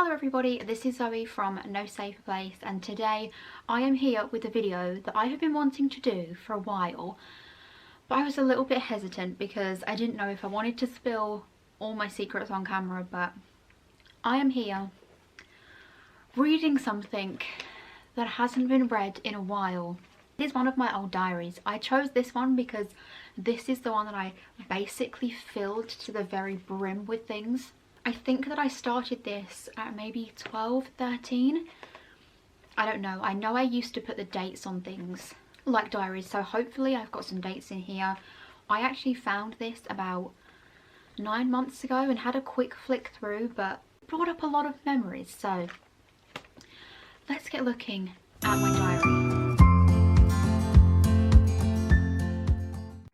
Hello everybody, this is Zoe from No Safer Place, and today I am here with a video that I have been wanting to do for a while, but I was a little bit hesitant because I didn't know if I wanted to spill all my secrets on camera. But I am here reading something that hasn't been read in a while. It is one of my old diaries. I chose this one because this is the one that I basically filled to the very brim with things. I think that I started this at maybe 12, 13. I don't know. I know I used to put the dates on things like diaries, so hopefully I've got some dates in here. I actually found this about 9 months ago and had a quick flick through, but it brought up a lot of memories. So let's get looking at my diary.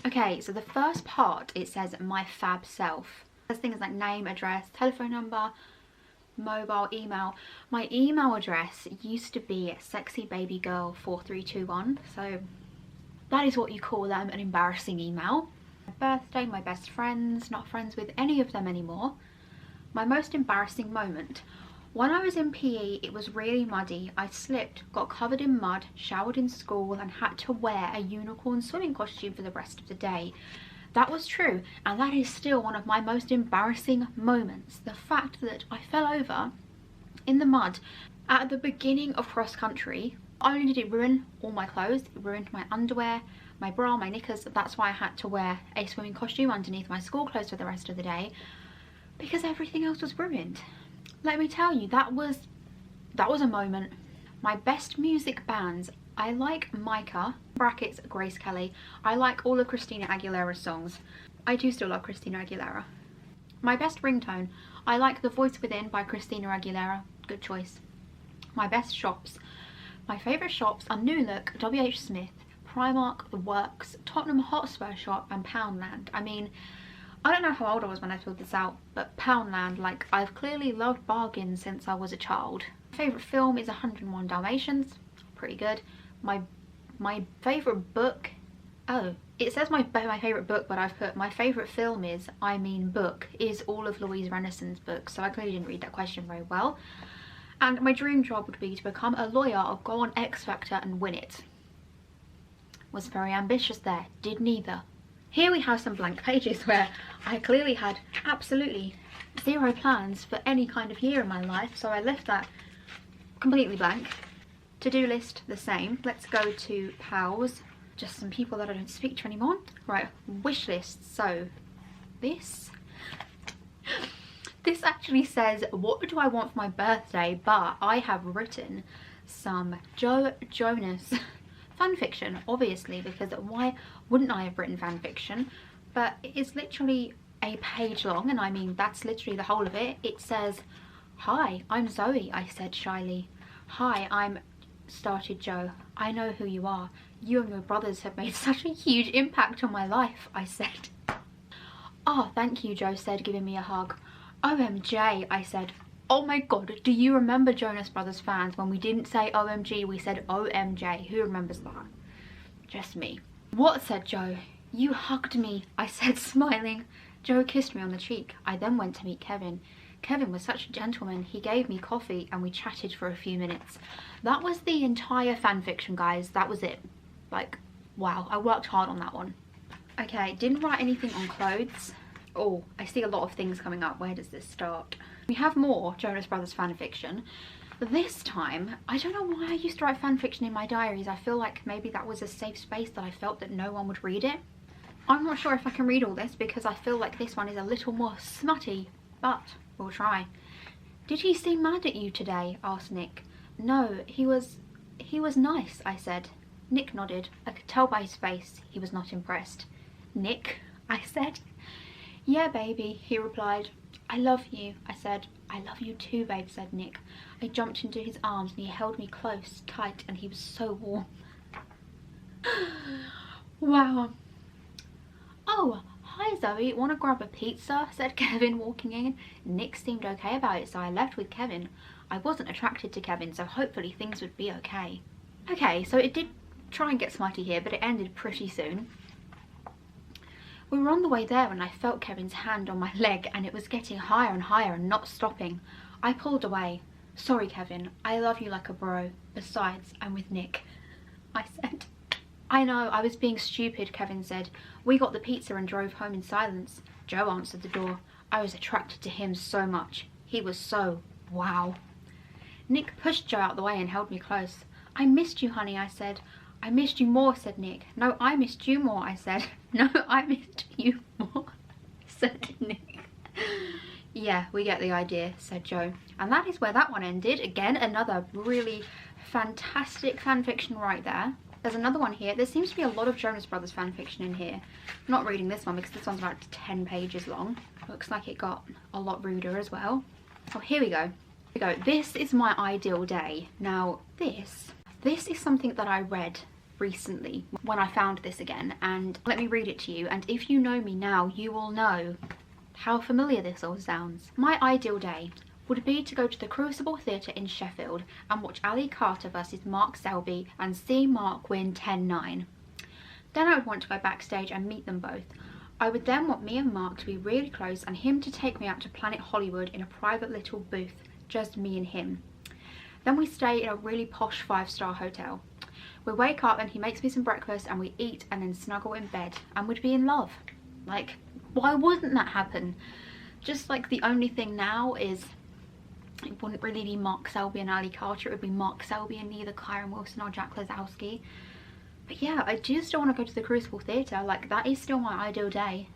Okay, so the first part, it says my fab self. There's things like name, address, telephone number, mobile, email. My email address used to be sexybabygirl4321, so that is what you call them, an embarrassing email. My birthday, my best friends, not friends with any of them anymore. My most embarrassing moment. When I was in PE, it was really muddy. I slipped, got covered in mud, showered in school, and had to wear a unicorn swimming costume for the rest of the day. That was true, and that is still one of my most embarrassing moments. The fact that I fell over in the mud at the beginning of cross country. Not only did it ruin all my clothes, it ruined my underwear, my bra, my knickers. That's why I had to wear a swimming costume underneath my school clothes for the rest of the day, because everything else was ruined. Let me tell you, that was a moment. My best music bands. I like Micah, brackets Grace Kelly. I like all of Christina Aguilera's songs. I do still love Christina Aguilera. My best ringtone. I like The Voice Within by Christina Aguilera. Good choice. My best shops. My favourite shops are New Look, WH Smith, Primark, The Works, Tottenham Hotspur Shop and Poundland. I mean, I don't know how old I was when I filled this out, but Poundland, like, I've clearly loved bargains since I was a child. My favourite film is 101 Dalmatians. Pretty good. My favourite book, oh, it says my favourite book, but I've put my favourite film is, book, is all of Louise Renason's books, so I clearly didn't read that question very well. And my dream job would be to become a lawyer or go on X Factor and win it. Was very ambitious there, did neither. Here we have some blank pages where I clearly had absolutely zero plans for any kind of year in my life, so I left that completely blank. To-do list, the same. Let's go to pals. Just some people that I don't speak to anymore. Right, wish list. So this actually says, what do I want for my birthday? But I have written some Joe Jonas fan fiction, obviously, because why wouldn't I have written fan fiction? But it's literally a page long, and I mean, that's literally the whole of it. It says, "Hi, I'm Zoe," I said shyly. "Hi, I'm..." started Joe. "I know who you are. You and your brothers have made such a huge impact on my life," I said. "Oh, thank you," Joe said, giving me a hug. "OMJ," I said. Oh my god, do you remember, Jonas Brothers fans, when we didn't say OMG, we said OMJ? Who remembers that? Just me. "What?" said Joe. "You hugged me," I said, smiling. Joe kissed me on the cheek. I then went to meet Kevin. Kevin was such a gentleman. He gave me coffee and we chatted for a few minutes. That was the entire fanfiction, guys. That was it. Like, wow, I worked hard on that one. Okay, didn't write anything on clothes. Oh, I see a lot of things coming up. Where does this start? We have more Jonas Brothers fanfiction. This time, I don't know why I used to write fanfiction in my diaries. I feel like maybe that was a safe space that I felt that no one would read it. I'm not sure if I can read all this because I feel like this one is a little more smutty, but we'll try. "Did he seem mad at you today?" asked Nick. "No, he was nice," I said. Nick nodded. I could tell by his face he was not impressed. "Nick?" I said. "Yeah, baby," he replied. "I love you," I said. "I love you too, babe," said Nick. I jumped into his arms and he held me close, tight, and he was so warm. Wow. "Oh, hi Zoe, wanna grab a pizza?" said Kevin, walking in. Nick seemed okay about it, so I left with Kevin. I wasn't attracted to Kevin, so hopefully things would be okay. Okay, so it did try and get smutty here, but it ended pretty soon. We were on the way there when I felt Kevin's hand on my leg, and it was getting higher and higher and not stopping. I pulled away. Sorry, Kevin. I love you like a bro. Besides, I'm with Nick. I said. I know, I was being stupid, Kevin said. We got the pizza and drove home in silence. Joe answered the door. I was attracted to him so much. He was so wow. Nick pushed Joe out the way and held me close. I missed you, honey, I said. I missed you more, said Nick. No, I missed you more, I said. No, I missed you more, said Nick. Yeah, we get the idea, said Joe. And that is where that one ended. Again, another really fantastic fanfiction right there. There's another one here. There seems to be a lot of Jonas Brothers fanfiction in here. I'm not reading this one because this one's about 10 pages long. Looks like it got a lot ruder as well. Oh, here we go. This is my ideal day. Now, this is something that I read recently when I found this again, and let me read it to you, and if you know me now, you will know how familiar this all sounds. My ideal day would be to go to the Crucible Theatre in Sheffield and watch Ali Carter versus Mark Selby and see Mark win 10-9. Then I would want to go backstage and meet them both. I would then want me and Mark to be really close and him to take me out to Planet Hollywood in a private little booth, just me and him. Then we stay in a really posh 5-star hotel. We wake up and he makes me some breakfast and we eat and then snuggle in bed and we'd be in love. Like, why wouldn't that happen? Just like the only thing now is it wouldn't really be Mark Selby and Ali Carter, it would be Mark Selby and either Kyron Wilson or Jack Lazowski. But yeah, I do still want to go to the Crucible Theatre, like that is still my ideal day.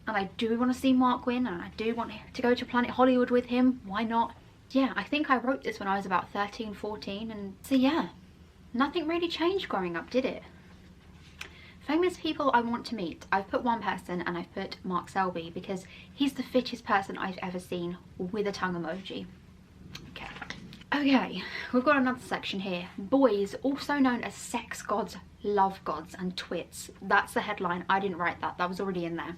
And I do want to see Mark win and I do want to go to Planet Hollywood with him, why not? Yeah, I think I wrote this when I was about 13, 14 and so yeah, nothing really changed growing up, did it? Famous people I want to meet. I've put one person and I've put Mark Selby because he's the fittest person I've ever seen with a tongue emoji. Okay, we've got another section here. Boys, also known as sex gods, love gods and twits. That's the headline. I didn't write that. That was already in there.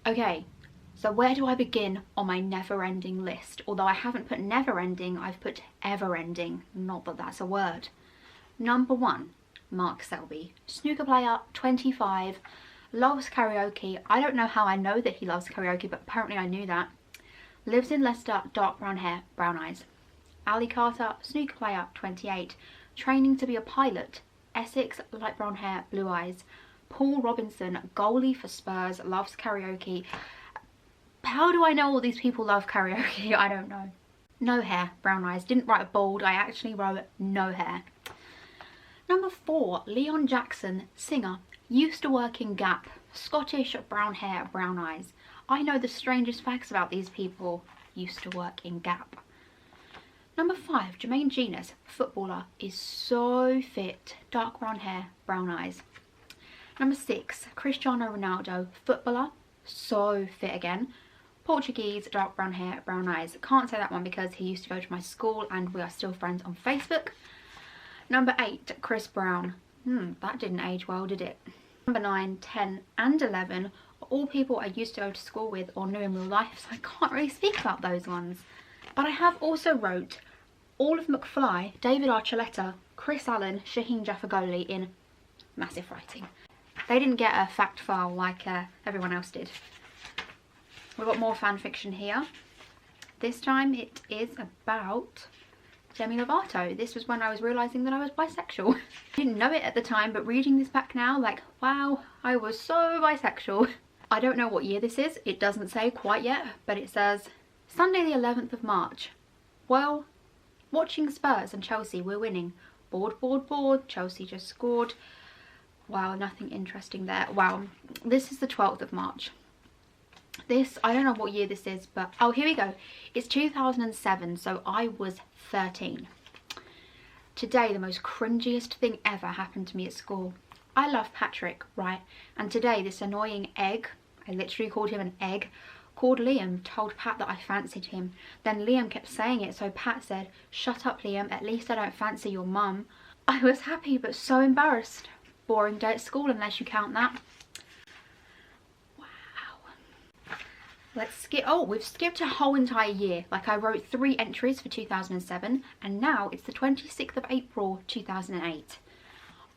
Okay, so where do I begin on my never-ending list? Although I haven't put never-ending, I've put ever-ending. Not that that's a word. Number 1, Mark Selby. Snooker player, 25, loves karaoke. I don't know how I know that he loves karaoke, but apparently I knew that. Lives in Leicester, dark brown hair, brown eyes. Ali Carter, snooker player, 28, training to be a pilot. Essex, light brown hair, blue eyes. Paul Robinson, goalie for Spurs, loves karaoke. How do I know all these people love karaoke? I don't know. No hair, brown eyes. Didn't write bald, I actually wrote no hair. Number 4, Leon Jackson, singer. Used to work in Gap. Scottish, brown hair, brown eyes. I know the strangest facts about these people. Used to work in Gap. Number 5, Jermaine Genius, footballer, is so fit, dark brown hair, brown eyes. Number 6, Cristiano Ronaldo, footballer, so fit again, Portuguese, dark brown hair, brown eyes. Can't say that one because he used to go to my school and we are still friends on Facebook. Number 8, Chris Brown. That didn't age well, did it? Number 9, 10 and 11 are all people I used to go to school with or knew in real life, so I can't really speak about those ones. But I have also wrote all of McFly, David Archuleta, Chris Allen, Shaheen Jaffagoli in massive writing. They didn't get a fact file like everyone else did. We've got more fan fiction here. This time it is about Demi Lovato. This was when I was realising that I was bisexual. I didn't know it at the time, but reading this back now, like, wow, I was so bisexual. I don't know what year this is. It doesn't say quite yet, but it says Sunday the 11th of March. Well, watching Spurs and Chelsea, we're winning. Bored, bored, bored. Chelsea just scored. Wow, nothing interesting there. Wow, this is the 12th of March. This, I don't know what year this is, but oh, here we go. It's 2007, so I was 13. Today, the most cringiest thing ever happened to me at school. I love Patrick, right? And today, this annoying egg, I literally called him an egg, called Liam, told Pat that I fancied him. Then Liam kept saying it, so Pat said, "Shut up, Liam, at least I don't fancy your mum." I was happy, but so embarrassed. Boring day at school, unless you count that. Let's skip, oh, we've skipped a whole entire year. Like, I wrote 3 entries for 2007 and now it's the 26th of April 2008.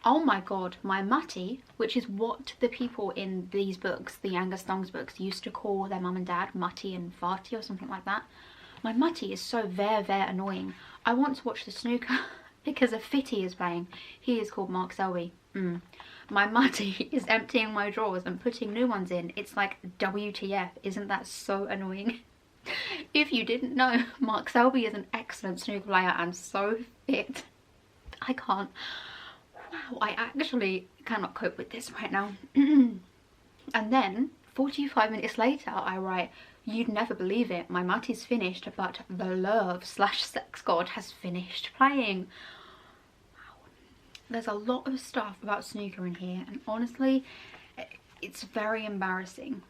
Oh my god, my mutty, which is what the people in these books, the Angus Thongs books, used to call their mum and dad, mutty and farty or something like that. My mutty is so very annoying. I want to watch the snooker because a fitty is playing. He is called Mark Selby. My mutty is emptying my drawers and putting new ones in. It's like WTF. Isn't that so annoying? If you didn't know, Mark Selby is an excellent snooker player and so fit. I can't. Wow, I actually cannot cope with this right now. And then 45 minutes later I write, "You'd never believe it, my mutty's finished, but the love/sex god has finished playing." Wow. There's a lot of stuff about snooker in here, and honestly it's very embarrassing.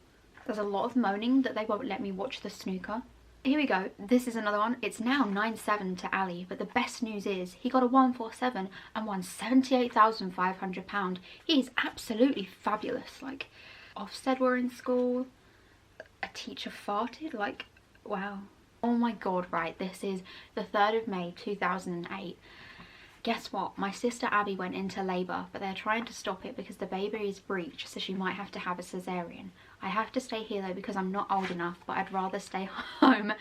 There's a lot of moaning that they won't let me watch the snooker. Here we go, this is another one. It's now 9-7 to Ali, but the best news is he got a 147 and won £78,500. He is absolutely fabulous. Like, Ofsted were in school, a teacher farted, like, wow. Oh my god, right, this is the 3rd of May 2008. Guess what? My sister Abby went into labour, but they're trying to stop it because the baby is breech, so she might have to have a cesarean. I have to stay here though because I'm not old enough, but I'd rather stay home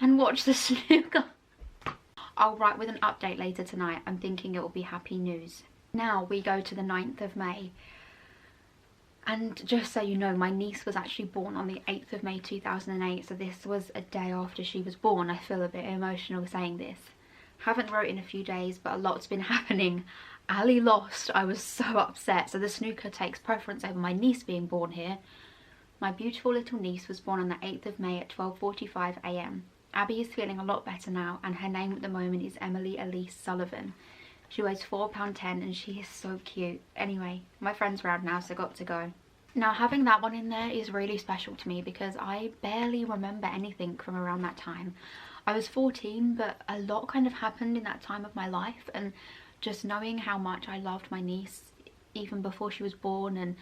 and watch the snooker. I'll write with an update later tonight. I'm thinking it will be happy news. Now we go to the 9th of May. And just so you know, my niece was actually born on the 8th of May 2008, so this was a day after she was born. I feel a bit emotional saying this. Haven't wrote in a few days, but a lot's been happening. Ali lost. I was so upset. So the snooker takes preference over my niece being born here. My beautiful little niece was born on the 8th of May at 12:45 AM. Abby is feeling a lot better now, and her name at the moment is Emily Elise Sullivan. She weighs £4.10 and she is so cute. Anyway, my friend's round now, so got to go. Now having that one in there is really special to me because I barely remember anything from around that time. I was 14, but a lot kind of happened in that time of my life, and just knowing how much I loved my niece even before she was born, and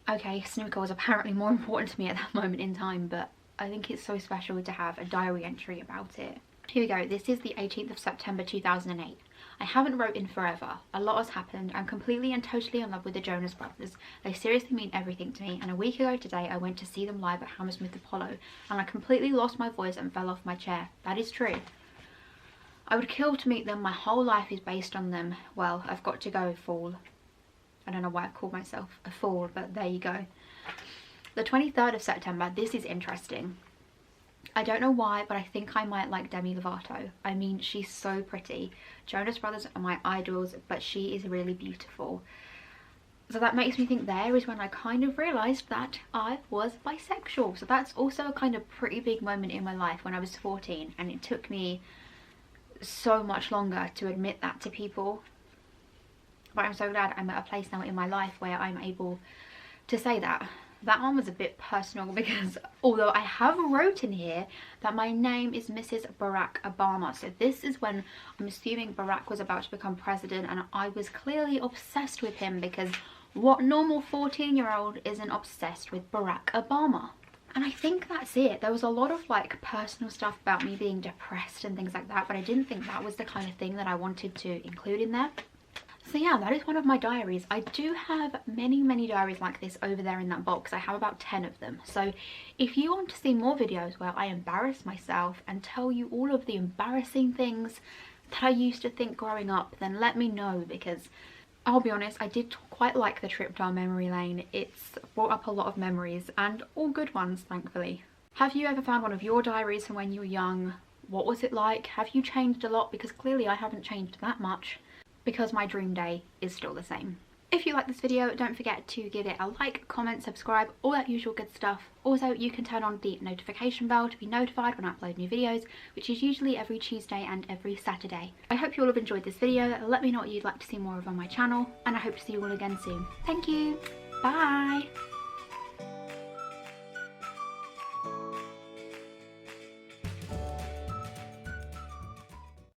okay, snooker was apparently more important to me at that moment in time, but I think it's so special to have a diary entry about it. Here we go, this is the 18th of September 2008. I haven't wrote in forever. A lot has happened. I'm completely and totally in love with the Jonas Brothers. They seriously mean everything to me, and a week ago today I went to see them live at Hammersmith Apollo and I completely lost my voice and fell off my chair. That is true. I would kill to meet them. My whole life is based on them. Well, I've got to go, fool. I don't know why I've called myself a fool, but there you go. The 23rd of September, this is interesting. I don't know why, but I think I might like Demi Lovato. I mean, she's so pretty. Jonas Brothers are my idols, but she is really beautiful. So that makes me think there is when I kind of realised that I was bisexual. So that's also a kind of pretty big moment in my life when I was 14, and it took me so much longer to admit that to people. But I'm so glad I'm at a place now in my life where I'm able to say that. That one was a bit personal because although I have wrote in here that my name is Mrs. Barack Obama, so this is when I'm assuming Barack was about to become president, and I was clearly obsessed with him because what normal 14-year-old isn't obsessed with Barack Obama? And I think that's it. There was a lot of like personal stuff about me being depressed and things like that, but I didn't think that was the kind of thing that I wanted to include in there. So yeah, that is one of my diaries. I do have many diaries like this over there in that box. I have about 10 of them. So if you want to see more videos where I embarrass myself and tell you all of the embarrassing things that I used to think growing up, then let me know, because I'll be honest, I did quite like the trip down memory lane. It's brought up a lot of memories, and all good ones, thankfully. Have you ever found one of your diaries from when you were young? What was it like? Have you changed a lot? Because clearly I haven't changed that much, because my dream day is still the same. If you like this video, don't forget to give it a like, comment, subscribe, all that usual good stuff. Also, you can turn on the notification bell to be notified when I upload new videos, which is usually every Tuesday and every Saturday. I hope you all have enjoyed this video. Let me know what you'd like to see more of on my channel, and I hope to see you all again soon. Thank you. Bye.